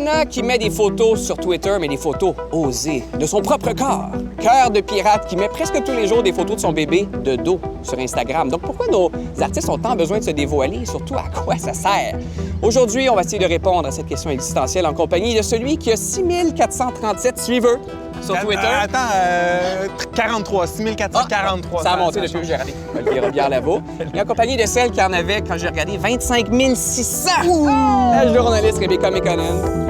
Rihanna qui met des photos sur Twitter, mais des photos osées de son propre corps. Cœur de pirate qui met presque tous les jours des photos de son bébé de dos sur Instagram. Donc pourquoi nos artistes ont tant besoin de se dévoiler et surtout à quoi ça sert? Aujourd'hui, on va essayer de répondre à cette question existentielle en compagnie de celui qui a 6437 suiveurs sur Twitter. Attends, 43, 6443. Ça a monté depuis que j'ai regardé. Olivier Robillard-Lavaux. Et en compagnie de celle qui en avait, quand j'ai regardé, 25 600. La journaliste Rebecca McConnell.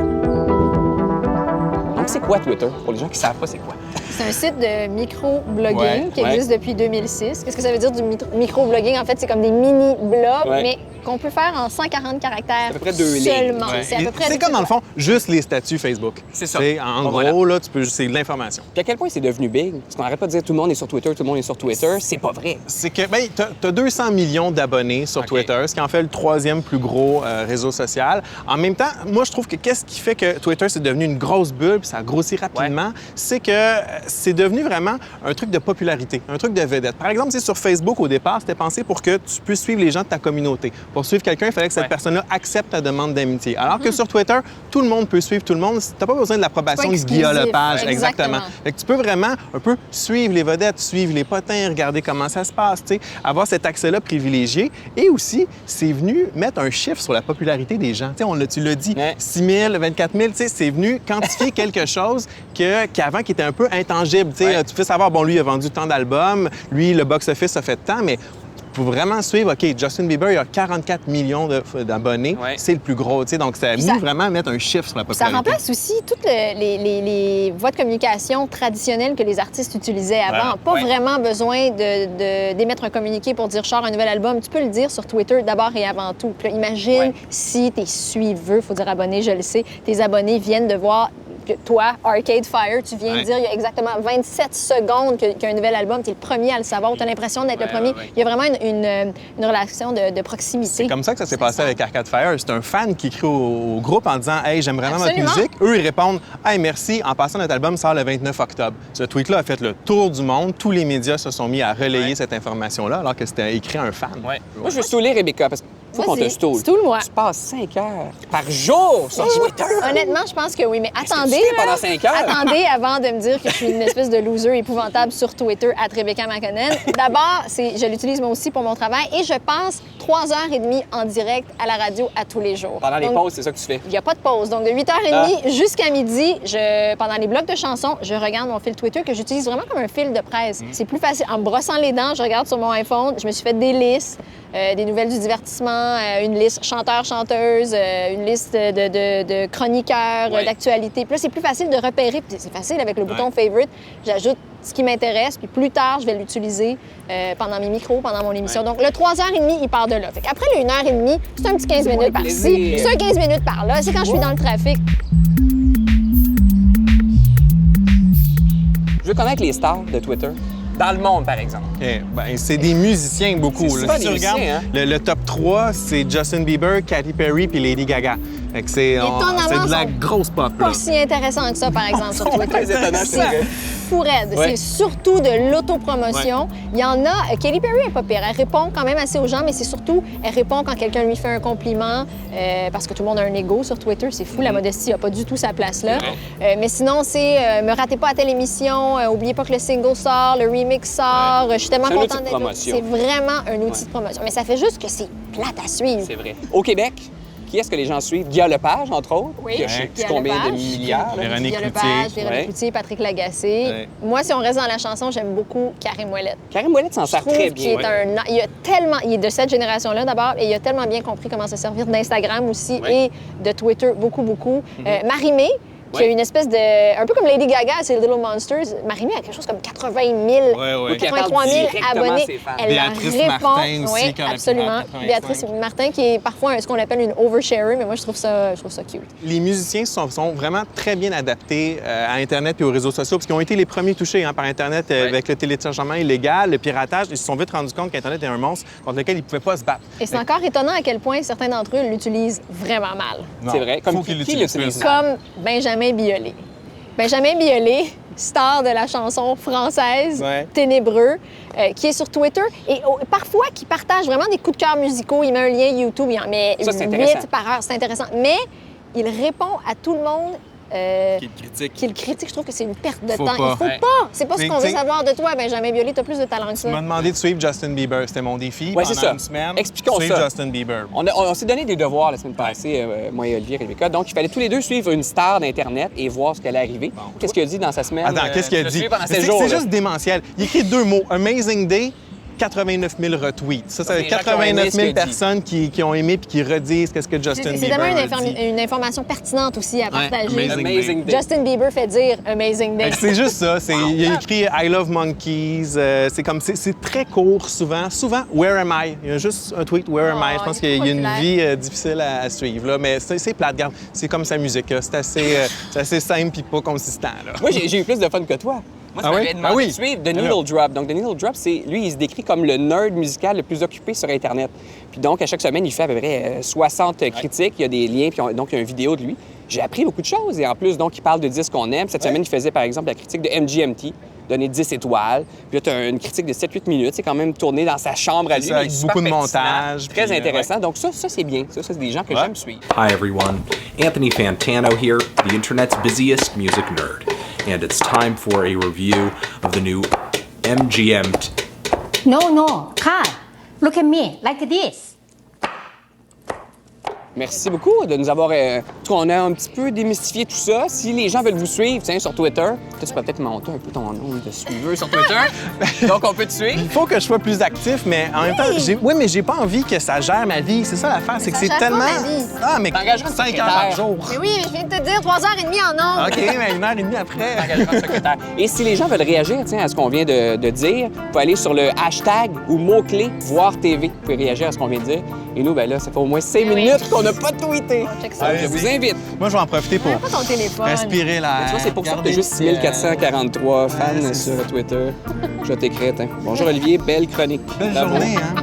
Donc, c'est quoi Twitter? Pour les gens qui ne savent pas, c'est quoi? C'est un site de micro-blogging qui existe depuis 2006. Qu'est-ce que ça veut dire du micro-blogging? En fait, c'est comme des mini-blogs, mais qu'on peut faire en 140 caractères à peu près 2 seulement. lignes. C'est à peu près C'est comme, dans le fond, juste les statuts Facebook. C'est ça. En gros, là, c'est de l'information. Puis à quel point c'est devenu big? Parce qu'on n'arrête pas de dire tout le monde est sur Twitter, tout le monde est sur Twitter. C'est pas vrai. C'est que, bien, t'as 200 millions d'abonnés sur Twitter, ce qui en fait le 3e plus gros réseau social. En même temps, moi, je trouve que qu'est-ce qui fait que Twitter, c'est devenu une grosse bulle, puis ça a grossi rapidement, c'est que c'est devenu vraiment un truc de popularité, un truc de vedette. Par exemple, sur Facebook, au départ, c'était pensé pour que tu puisses suivre les gens de ta communauté. Pour suivre quelqu'un, il fallait que cette personne-là accepte ta demande d'amitié. Alors que sur Twitter, tout le monde peut suivre tout le monde. T'as pas besoin de l'approbation de Guillaume Lepage. Exactement. Fait que tu peux vraiment un peu suivre les vedettes, suivre les potins, regarder comment ça se passe, avoir cet accès-là privilégié. Et aussi, c'est venu mettre un chiffre sur la popularité des gens. Tu l'as dit, 6 000, 24 000, c'est venu quantifier quelque chose qu'avant, qui était un peu intangible. Tu peux savoir, bon, lui, il a vendu tant d'albums, lui, le box-office a fait tant, mais pour vraiment suivre, OK, Justin Bieber, il a 44 millions d'abonnés. C'est le plus gros, donc ça a venu vraiment mettre un chiffre sur la popularité. Ça remplace aussi toutes les voies de communication traditionnelles que les artistes utilisaient avant. Pas vraiment besoin d'émettre un communiqué pour dire « je sors un nouvel album ». Tu peux le dire sur Twitter d'abord et avant tout. Puis là, imagine si tes suiveurs, il faut dire abonnés, je le sais, tes abonnés viennent de voir que toi, Arcade Fire, tu viens de dire il y a exactement 27 secondes qu'il y a un nouvel album, tu es le premier à le savoir, tu as l'impression d'être le premier. Il y a vraiment une relation de proximité. C'est comme ça que ça s'est passé avec Arcade Fire. C'est un fan qui écrit au groupe en disant « Hey, j'aime vraiment votre musique ». Eux, ils répondent « Hey, merci, en passant, notre album sort le 29 octobre ». Ce tweet-là a fait le tour du monde. Tous les médias se sont mis à relayer cette information-là alors que c'était écrit à un fan. Moi, je veux stouler Rebecca parce que faut qu'on te stoule. Stoule-moi. Tu passes 5 heures par jour sur Twitter. Honnêtement, je pense que oui, mais attendez. Pendant 5 heures? Attendez avant de me dire que je suis une espèce de loser épouvantable sur Twitter, @Rebecca McConnell. D'abord, je l'utilise moi aussi pour mon travail et je passe 3h30 en direct à la radio à tous les jours. Pendant les pauses, c'est ça que tu fais? Il n'y a pas de pause. Donc, de 8h30 jusqu'à midi, pendant les blocs de chansons, je regarde mon fil Twitter que j'utilise vraiment comme un fil de presse. C'est plus facile. En me brossant les dents, je regarde sur mon iPhone. Je me suis fait des listes, des nouvelles du divertissement, une liste chanteurs-chanteuses, une liste de chroniqueurs, d'actualité. Puis là, c'est plus facile de repérer. Puis c'est facile avec le bouton Favorite. J'ajoute ce qui m'intéresse, puis plus tard, je vais l'utiliser pendant mes micros, pendant mon émission. Donc, le 3h30, il part de là. Fait qu'après le 1h30, c'est un petit 15 minutes par-ci, c'est un 15 minutes par-là. C'est quand je suis dans le trafic. Je veux connaître les stars de Twitter. Dans le monde, par exemple. C'est des musiciens beaucoup. C'est Si tu regardes, le top 3, c'est Justin Bieber, Katy Perry puis Lady Gaga. C'est de la grosse pop. Pas si intéressant que ça, par exemple, sur Twitter. C'est fou raide. C'est surtout de l'autopromotion. Il y en a... Katy Perry est pas pire. Elle répond quand même assez aux gens, mais c'est surtout... Elle répond quand quelqu'un lui fait un compliment, parce que tout le monde a un ego sur Twitter. C'est fou, la modestie n'a pas du tout sa place là. Mais sinon, c'est me ratez pas à telle émission, oubliez pas que le single sort, le remix sort. Je suis tellement contente d'être là. C'est vraiment un outil de promotion. Mais ça fait juste que c'est plate à suivre. C'est vrai. Au Québec, qui est-ce que les gens suivent? Guillaume Lepage, entre autres, qui a je sais plus combien de milliards. Véronique Cloutier, Patrick Lagacé. Moi, si on reste dans la chanson, j'aime beaucoup Karim Ouellet. Karim Ouellet s'en sert très bien. Il est de cette génération-là d'abord, et il a tellement bien compris comment se servir d'Instagram aussi et de Twitter, beaucoup. Marie-Mé, qui a une espèce de... Un peu comme Lady Gaga, c'est Little Monsters. Marie-Mé a quelque chose comme 80 000, 83 000 abonnés. Elle Béatrice répond. Martin aussi. Oui, absolument. Béatrice Martin, qui est parfois ce qu'on appelle une oversharer, mais moi, je trouve ça cute. Les musiciens sont vraiment très bien adaptés à Internet et aux réseaux sociaux, parce qu'ils ont été les premiers touchés par Internet avec le téléchargement illégal, le piratage. Ils se sont vite rendus compte qu'Internet est un monstre contre lequel ils ne pouvaient pas se battre. Et c'est encore étonnant à quel point certains d'entre eux l'utilisent vraiment mal. C'est vrai. Comme qui l'utilise? Comme Benjamin Biolay. Benjamin Biolay, star de la chanson française Ténébreux, qui est sur Twitter et parfois qui partage vraiment des coups de cœur musicaux. Il met un lien YouTube, il en met 8 par heure. C'est intéressant. Mais il répond à tout le monde. Qui le critique. Qui le critique, je trouve que c'est une perte de Faut temps. pas. Il faut pas. C'est pas ce qu'on veut T'sais- savoir de toi, Benjamin Biolay. T'as plus de talent que Tu ça. m'as demandé de suivre Justin Bieber. C'était mon défi Ouais, c'est pendant ça. une semaine. Expliquons suivre ça. Justin Bieber. On s'est donné des devoirs la semaine passée, moi et Olivier et Rebecca. Donc, il fallait tous les deux suivre une star d'Internet et voir ce qu'elle allait arriver. Qu'est-ce qu'il a dit dans sa semaine? Attends, qu'est-ce qu'il a tu l'as dit? suivi pendant C'est 7 jours, c'est là. juste démentiel. Il écrit 2 mots. Amazing Day, 89 000 retweets. Ça Donc, fait les gens qui ont aimé 89 ce qu'il a 000 dit. personnes qui ont aimé puis qui redisent qu'est-ce que Justin C'est Bieber tellement a dit. une information pertinente aussi à partager. Amazing Day. Justin Bieber fait dire Amazing Day. C'est juste ça. Il a écrit I love monkeys. C'est très court souvent. Souvent, Where am I? Il y a juste un tweet Where am I? Je pense il est qu'il y a une populaire. vie difficile à suivre. Là. Mais c'est plate. Regarde, c'est comme sa musique. Là. C'est assez simple et pas consistant. Là. Moi, j'ai eu plus de fun que toi. Moi, Ah ça oui? m'avait demandé Ah oui. de suivre The Alors. Needle Drop. Donc, The Needle Drop, lui, il se décrit comme le nerd musical le plus occupé sur Internet. Puis donc, à chaque semaine, il fait à peu près 60 critiques. Il y a des liens, puis donc, il y a une vidéo de lui. J'ai appris beaucoup de choses. Et en plus, donc, il parle de disques qu'on aime. Cette semaine, il faisait, par exemple, la critique de MGMT, donné 10 étoiles. Puis là, tu as une critique de 7-8 minutes. C'est quand même tourné dans sa chambre à lui. ça, avec mais super beaucoup de pertinent, montage, Très puis, intéressant. Donc, ça c'est bien. Ça, c'est des gens que j'aime suivre. Hi everyone, Anthony Fantano here, the internet's busiest music nerd, and it's time for a review of the new MGM. No, Carl, look at me, like this. Merci beaucoup de nous avoir... en tout cas, on a un petit peu démystifié tout ça. Si les gens veulent vous suivre, tiens, sur Twitter, toi, tu peux peut-être monter un peu ton nombre de suiveurs sur Twitter. Donc, on peut te suivre. Il faut que je sois plus actif, mais en même temps, mais j'ai pas envie que ça gère ma vie. C'est ça l'affaire, c'est que Ça c'est gère pas tellement. ma vie. Ah, mais T'engageras une 5 heures par secrétaire. jour. Mais oui, mais je viens de te dire 3h30 en ondes. OK, mais 1h30 après. Engagement de secrétaire. Et si les gens veulent réagir tiens, à ce qu'on vient de dire, vous pouvez aller sur le hashtag ou mot-clé voir TV. Vous pouvez réagir à ce qu'on vient de dire. Et nous, ben là, ça fait au moins 5 oui. minutes qu'on n'a pas tweeté. On check ça. Je vous invite. Moi, je vais en profiter pour Pas ton téléphone. respirer l'air. Tu vois, c'est pour ça que tu as Regardez juste le ciel. 6443 fans c'est sur Twitter. Je vais t'écrire. Bonjour Olivier, belle chronique. Belle Bravo. journée, hein?